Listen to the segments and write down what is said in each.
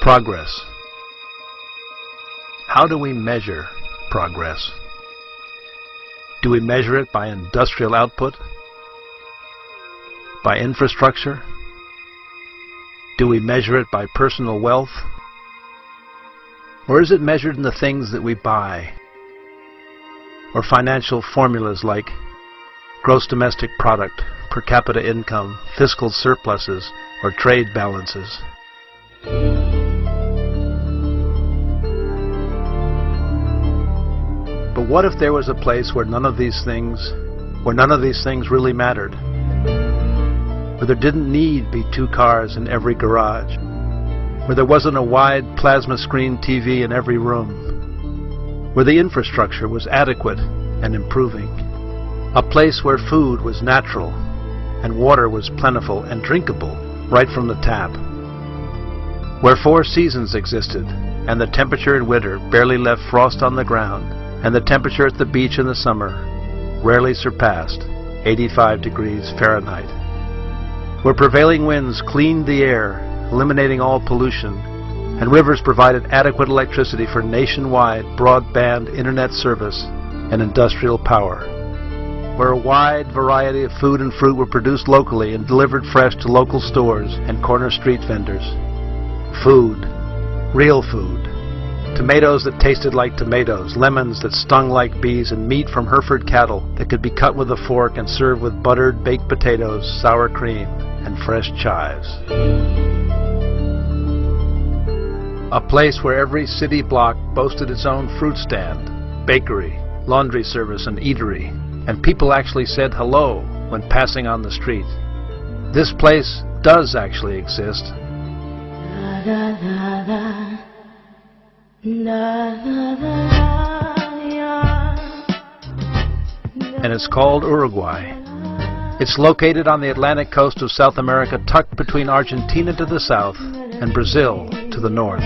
Progress. How do we measure progress? Do we measure it by industrial output? By infrastructure? Do we measure it by personal wealth? Or is it measured in the things that we buy? Or financial formulas like gross domestic product, per capita income, fiscal surpluses, or trade balances? But what if there was a place where none of these things really mattered? Where there didn't need be 2 cars in every garage? Where there wasn't a wide plasma screen TV in every room? Where the infrastructure was adequate and improving? A place where food was natural and water was plentiful and drinkable right from the tap? Where 4 seasons existed and the temperature in winter barely left frost on the ground, and the temperature at the beach in the summer rarely surpassed 85 degrees Fahrenheit. Where prevailing winds cleaned the air, eliminating all pollution, and rivers provided adequate electricity for nationwide broadband internet service and industrial power. Where a wide variety of food and fruit were produced locally and delivered fresh to local stores and corner street vendors. Food, real food. Tomatoes that tasted like tomatoes, lemons that stung like bees, and meat from Hereford cattle that could be cut with a fork and served with buttered baked potatoes, sour cream, and fresh chives. A place where every city block boasted its own fruit stand, bakery, laundry service, and eatery, and people actually said hello when passing on the street. This place does actually exist. And it's called Uruguay. It's located on the Atlantic coast of South America, tucked between Argentina to the south and Brazil to the north.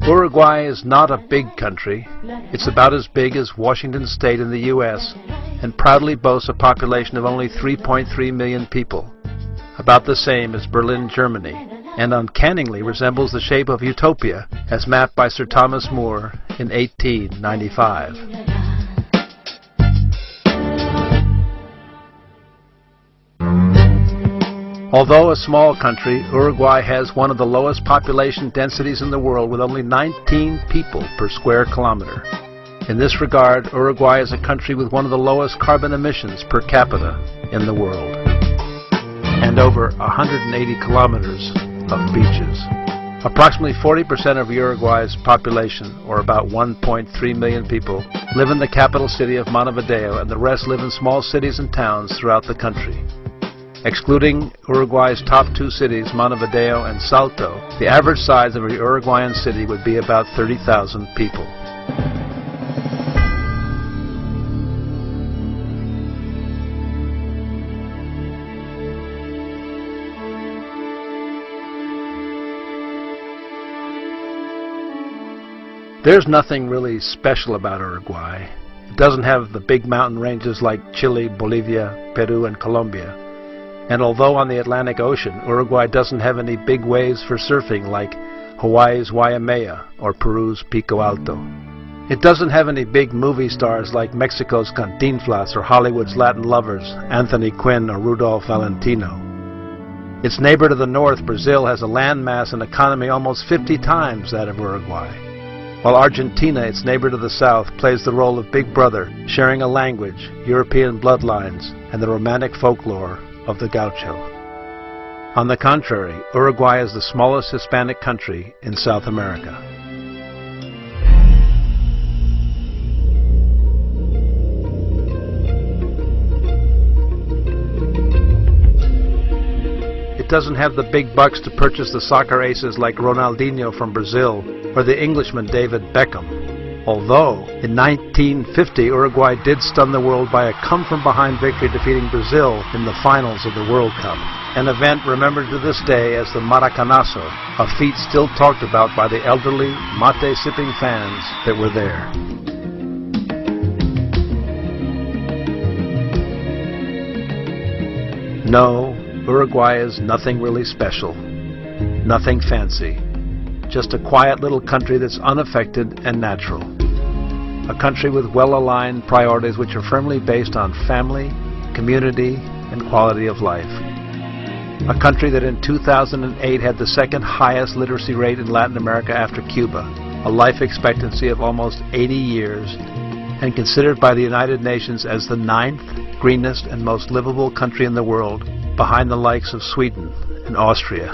Uruguay is not a big country. It's about as big as Washington State in the U.S. and proudly boasts a population of only 3.3 million people, about the same as Berlin, Germany, and uncannily resembles the shape of Utopia as mapped by Sir Thomas More in 1895. Although a small country, Uruguay has one of the lowest population densities in the world, with only 19 people per square kilometer. In this regard, Uruguay is a country with one of the lowest carbon emissions per capita in the world, and over 180 kilometers of beaches. Approximately 40% of Uruguay's population, or about 1.3 million people, live in the capital city of Montevideo, and the rest live in small cities and towns throughout the country. Excluding Uruguay's top 2 cities, Montevideo and Salto, the average size of a Uruguayan city would be about 30,000 people. There's nothing really special about Uruguay. It doesn't have the big mountain ranges like Chile, Bolivia, Peru, and Colombia. And although on the Atlantic Ocean, Uruguay doesn't have any big waves for surfing like Hawaii's Waimea or Peru's Pico Alto. It doesn't have any big movie stars like Mexico's Cantinflas or Hollywood's Latin lovers, Anthony Quinn or Rudolph Valentino. Its neighbor to the north, Brazil, has a landmass and economy almost 50 times that of Uruguay. While Argentina, its neighbor to the south, plays the role of big brother, sharing a language, European bloodlines, and the romantic folklore of the gaucho. On the contrary, Uruguay is the smallest Hispanic country in South America. It doesn't have the big bucks to purchase the soccer aces like Ronaldinho from Brazil or the Englishman David Beckham. Although, in 1950, Uruguay did stun the world by a come-from-behind victory, defeating Brazil in the finals of the World Cup, an event remembered to this day as the Maracanazo, a feat still talked about by the elderly, mate-sipping fans that were there. No, Uruguay is nothing really special, nothing fancy, just a quiet little country that's unaffected and natural. A country with well-aligned priorities which are firmly based on family, community, and quality of life. A country that in 2008 had the second highest literacy rate in Latin America after Cuba, a life expectancy of almost 80 years, and considered by the United Nations as the 9th greenest and most livable country in the world, behind the likes of Sweden and Austria.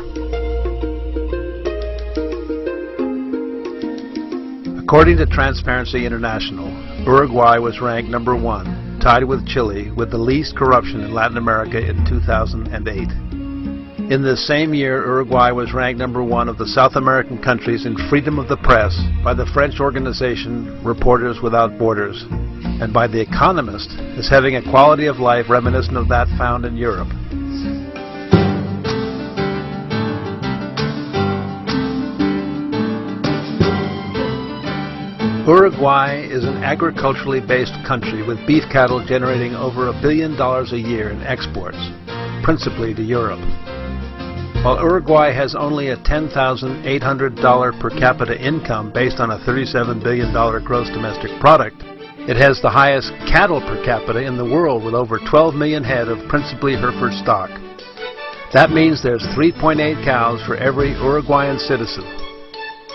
According to Transparency International, Uruguay was ranked number 1, tied with Chile, with the least corruption in Latin America in 2008. In this same year, Uruguay was ranked number 1 of the South American countries in freedom of the press by the French organization Reporters Without Borders, and by The Economist as having a quality of life reminiscent of that found in Europe. Uruguay is an agriculturally based country with beef cattle generating over $1 billion a year in exports, principally to Europe. While Uruguay has only a $10,800 per capita income based on a $37 billion gross domestic product, it has the highest cattle per capita in the world with over 12 million head of principally Hereford stock. That means there's 3.8 cows for every Uruguayan citizen.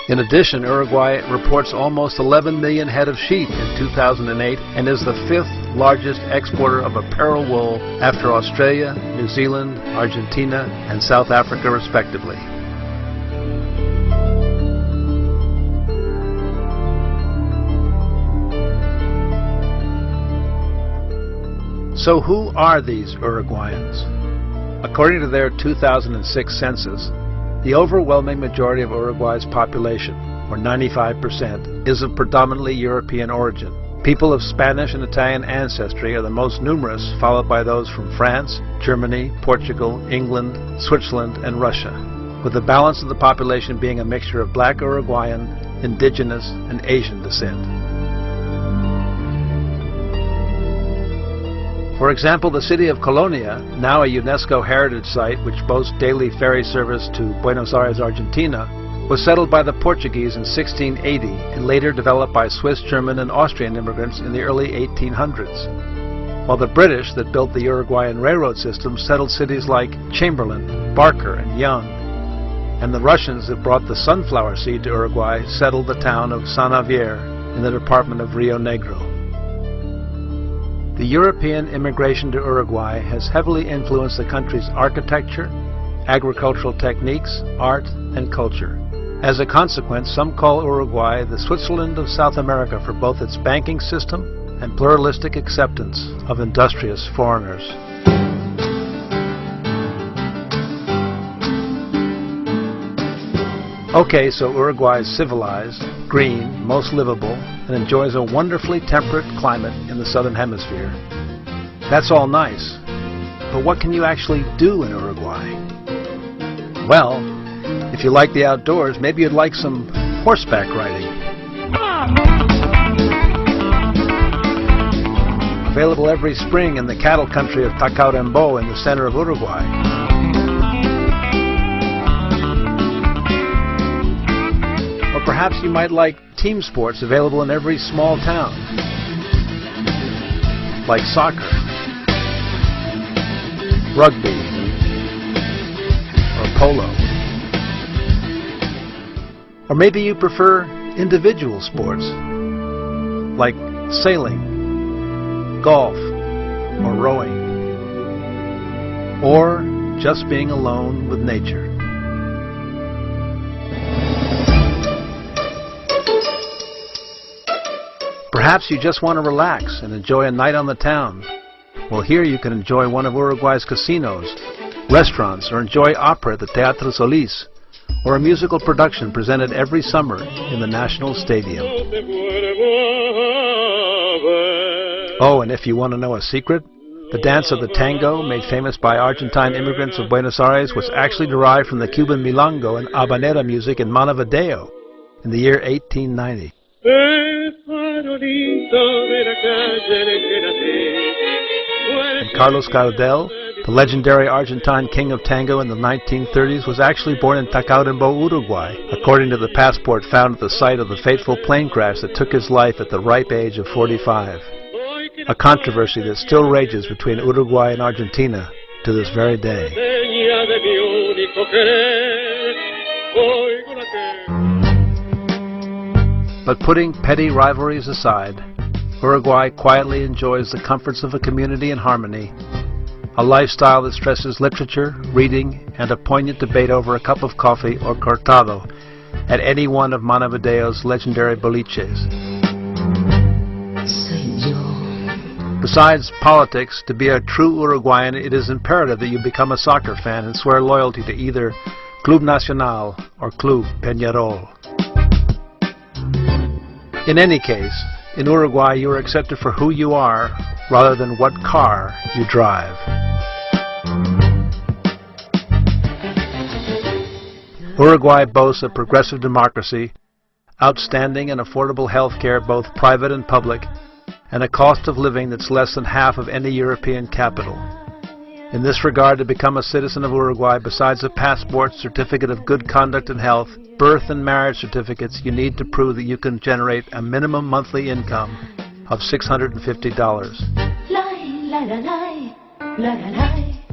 In addition, Uruguay reports almost 11 million head of sheep in 2008 and is the 5th largest exporter of apparel wool after Australia, New Zealand, Argentina, and South Africa respectively. So who are these Uruguayans? According to their 2006 census, the overwhelming majority of Uruguay's population, or 95%, is of predominantly European origin. People of Spanish and Italian ancestry are the most numerous, followed by those from France, Germany, Portugal, England, Switzerland, and Russia, with the balance of the population being a mixture of black Uruguayan, indigenous, and Asian descent. For example, the city of Colonia, now a UNESCO heritage site which boasts daily ferry service to Buenos Aires, Argentina, was settled by the Portuguese in 1680 and later developed by Swiss, German, and Austrian immigrants in the early 1800s. While the British that built the Uruguayan railroad system settled cities like Chamberlain, Barker, and Young, and the Russians that brought the sunflower seed to Uruguay settled the town of San Javier in the department of Rio Negro. The European immigration to Uruguay has heavily influenced the country's architecture, agricultural techniques, art, and culture. As a consequence, some call Uruguay the Switzerland of South America for both its banking system and pluralistic acceptance of industrious foreigners. Okay, so Uruguay is civilized, green, most livable, and enjoys a wonderfully temperate climate in the southern hemisphere. That's all nice, but what can you actually do in Uruguay? Well, if you like the outdoors, maybe you'd like some horseback riding. Available every spring in the cattle country of Tacuarembó in the center of Uruguay. Or perhaps you might like team sports available in every small town, like soccer, rugby, or polo. Or maybe you prefer individual sports, like sailing, golf, or rowing, or just being alone with nature. Perhaps you just want to relax and enjoy a night on the town. Well, here you can enjoy one of Uruguay's casinos, restaurants, or enjoy opera at the Teatro Solís, or a musical production presented every summer in the National Stadium. Oh, and if you want to know a secret, the dance of the tango, made famous by Argentine immigrants of Buenos Aires, was actually derived from the Cuban milonga and habanera music in Montevideo in the year 1890. And Carlos Gardel, The legendary Argentine king of tango in the 1930s was actually born in Tacuarembó, Uruguay, according to the passport found at the site of the fateful plane crash that took his life at the ripe age of 45. A controversy that still rages between Uruguay and Argentina to this very day. But putting petty rivalries aside, Uruguay quietly enjoys the comforts of a community in harmony, a lifestyle that stresses literature, reading, and a poignant debate over a cup of coffee or cortado at any one of Montevideo's legendary boliches. Besides politics, to be a true Uruguayan, it is imperative that you become a soccer fan and swear loyalty to either Club Nacional or Club Peñarol. In any case, in Uruguay you are accepted for who you are rather than what car you drive. Uruguay boasts a progressive democracy, outstanding and affordable health care, both private and public, and a cost of living that's less than half of any European capital. In this regard, to become a citizen of Uruguay, besides a passport, certificate of good conduct and health, birth and marriage certificates, you need to prove that you can generate a minimum monthly income of $650.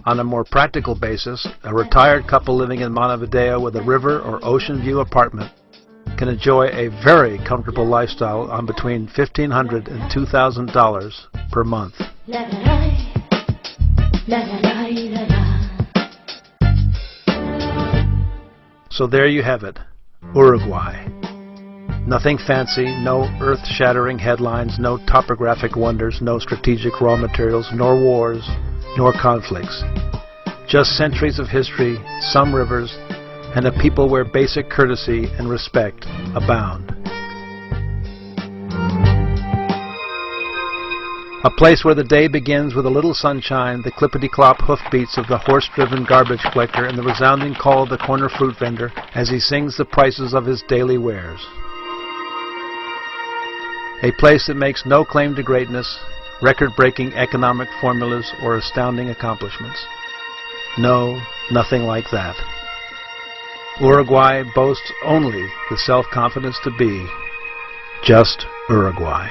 On a more practical basis, a retired couple living in Montevideo with a river or ocean view apartment can enjoy a very comfortable lifestyle on between $1,500 and $2,000 per month. So there you have it, Uruguay. Nothing fancy, no earth-shattering headlines, no topographic wonders, no strategic raw materials, nor wars, nor conflicts. Just centuries of history, some rivers, and a people where basic courtesy and respect abound. A place where the day begins with a little sunshine, the clippity-clop hoofbeats of the horse-driven garbage collector, and the resounding call of the corner fruit vendor as he sings the prices of his daily wares. A place that makes no claim to greatness, record-breaking economic formulas, or astounding accomplishments. No, nothing like that. Uruguay boasts only the self-confidence to be just Uruguay.